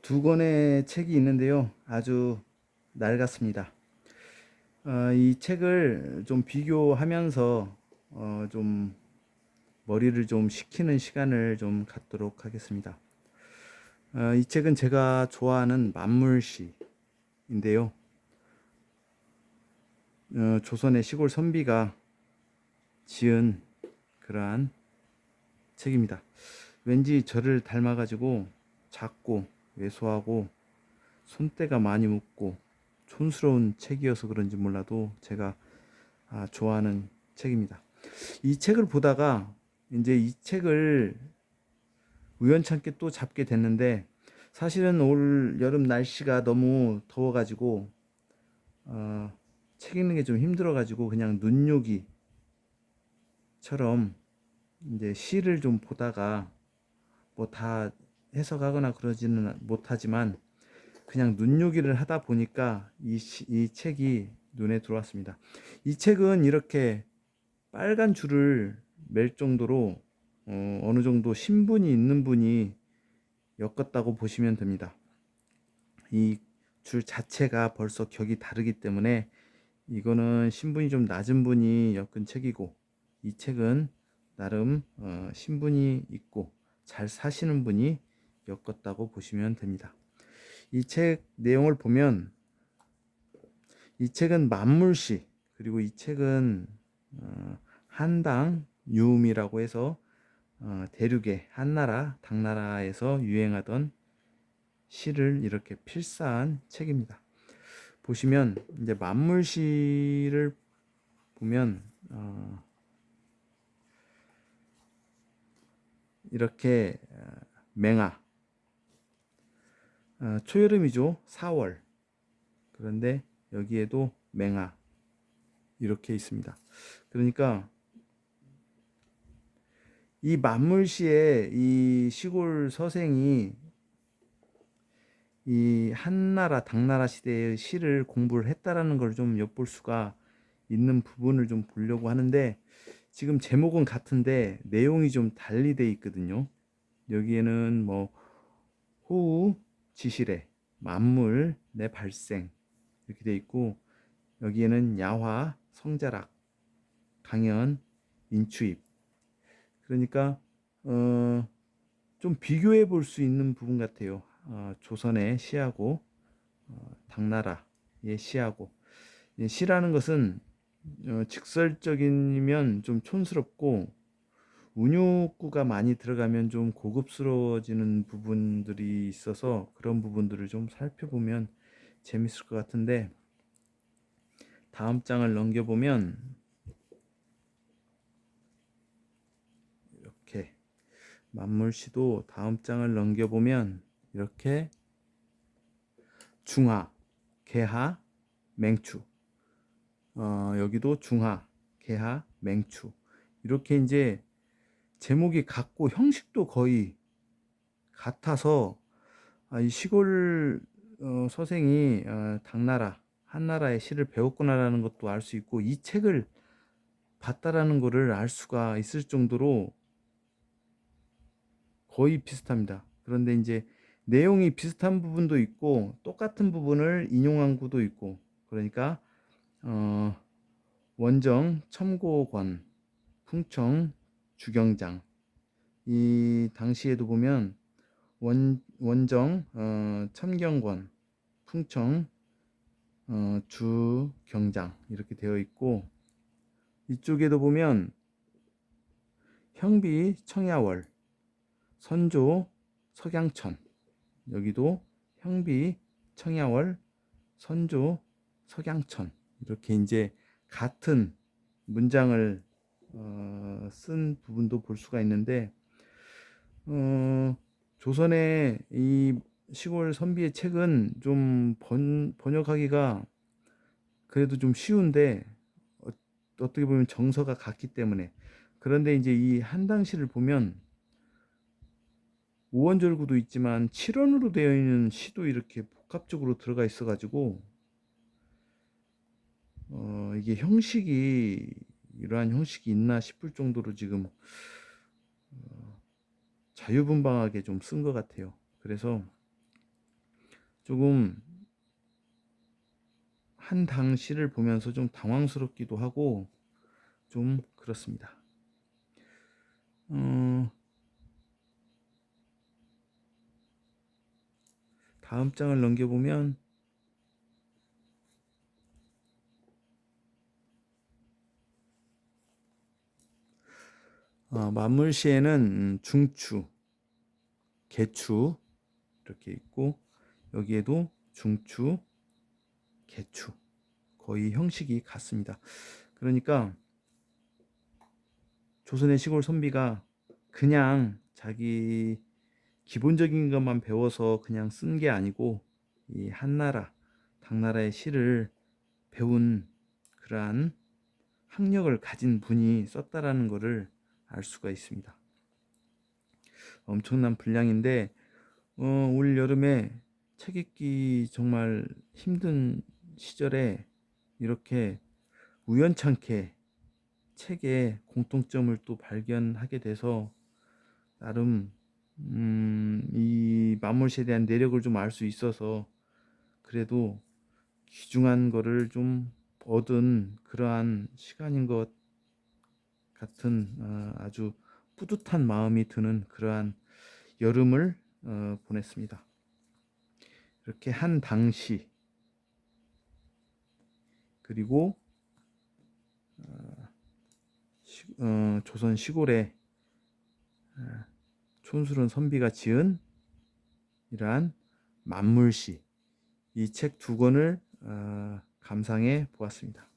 두 권의 책이 있는데요. 아주 낡았습니다. 이 책을 좀 비교하면서 좀 머리를 좀 식히는 시간을 좀 갖도록 하겠습니다. 이 책은 제가 좋아하는 만물시인데요. 조선의 시골 선비가 지은 그러한 책입니다. 왠지 저를 닮아가지고 작고 왜소하고 손때가 많이 묻고 촌스러운 책이어서 그런지 몰라도 제가 좋아하는 책입니다. 이 책을 보다가 이제 이 책을 우연찮게 또 잡게 됐는데, 사실은 올 여름 날씨가 너무 더워가지고 책 읽는 게 좀 힘들어가지고 그냥 눈요기처럼 이제 시를 좀 보다가 뭐 다 해석하거나 그러지는 못하지만 그냥 눈요기를 하다 보니까 이 책이 눈에 들어왔습니다. 이 책은 이렇게 빨간 줄을 맬 정도로 어느 정도 신분이 있는 분이 엮었다고 보시면 됩니다. 이 줄 자체가 벌써 격이 다르기 때문에 이거는 신분이 좀 낮은 분이 엮은 책이고, 이 책은 나름 신분이 있고 잘 사시는 분이 엮었다고 보시면 됩니다. 이 책 내용을 보면 이 책은 만물시, 그리고 이 책은 한당 유음이라고 해서 대륙의 한나라 당나라에서 유행하던 시를 이렇게 필사한 책입니다. 보시면 이제 만물시를 보면 이렇게 맹하, 초여름이죠. 4월. 그런데 여기에도 맹하 이렇게 있습니다. 그러니까 이 만물시의 이 시골 서생이 이 한나라 당나라 시대의 시를 공부를 했다라는 걸 좀 엿볼 수가 있는 부분을 좀 보려고 하는데, 지금 제목은 같은데 내용이 좀 달리 돼 있거든요. 여기에는 뭐 호우 지실해, 만물 내 발생 이렇게 돼 있고, 여기에는 야화 성자락 강연 인추입. 그러니까 좀 비교해 볼 수 있는 부분 같아요. 조선의 시하고 당나라의 시하고. 시라는 것은 직설적이면 좀 촌스럽고 운용구가 많이 들어가면 좀 고급스러워지는 부분들이 있어서 그런 부분들을 좀 살펴보면 재밌을 것 같은데, 다음 장을 넘겨보면 이렇게 만물시도 다음 장을 넘겨보면 이렇게 중하, 개하, 맹추, 여기도 중하, 개하, 맹추, 이렇게 이제 제목이 같고 형식도 거의 같아서 이 시골 서생이 당나라, 한나라의 시를 배웠구나라는 것도 알 수 있고, 이 책을 봤다라는 것을 알 수가 있을 정도로 거의 비슷합니다. 그런데 이제 내용이 비슷한 부분도 있고 똑같은 부분을 인용한 구도 있고, 그러니까 원정 첨고권, 풍청 주경장, 이 당시에도 보면 원정 첨경권, 풍청 주경장 이렇게 되어 있고, 이쪽에도 보면 형비 청야월, 선조 석양천, 여기도 형비 청야월, 선조 석양천, 이렇게 이제 같은 문장을 쓴 부분도 볼 수가 있는데, 조선의 이 시골 선비의 책은 좀 번역하기가 그래도 좀 쉬운데 어떻게 보면 정서가 같기 때문에. 그런데 이제 이 한당시를 보면 5원절구도 있지만 7원으로 되어 있는 시도 이렇게 복합적으로 들어가 있어 가지고 이게 형식이 이러한 형식이 있나 싶을 정도로 지금 자유분방하게 좀 쓴 것 같아요. 그래서 조금 한 당시를 보면서 좀 당황스럽기도 하고 좀 그렇습니다. 다음 장을 넘겨보면 만물시에는 중추, 개추 이렇게 있고 여기에도 중추, 개추 거의 형식이 같습니다. 그러니까 조선의 시골 선비가 그냥 자기 기본적인 것만 배워서 그냥 쓴 게 아니고 이 한나라, 당나라의 시를 배운 그러한 학력을 가진 분이 썼다라는 것을 알 수가 있습니다. 엄청난 분량인데 올 여름에 책 읽기 정말 힘든 시절에 이렇게 우연찮게 책의 공통점을 또 발견하게 돼서 나름 이 만물시에 대한 내력을 좀 알 수 있어서 그래도 귀중한 거를 좀 얻은 그러한 시간인 것 같은 아주 뿌듯한 마음이 드는 그러한 여름을 보냈습니다. 이렇게 한 당시 그리고 조선 시골에 촌스러운 선비가 지은 이러한 만물시 이 책 두 권을 감상해 보았습니다.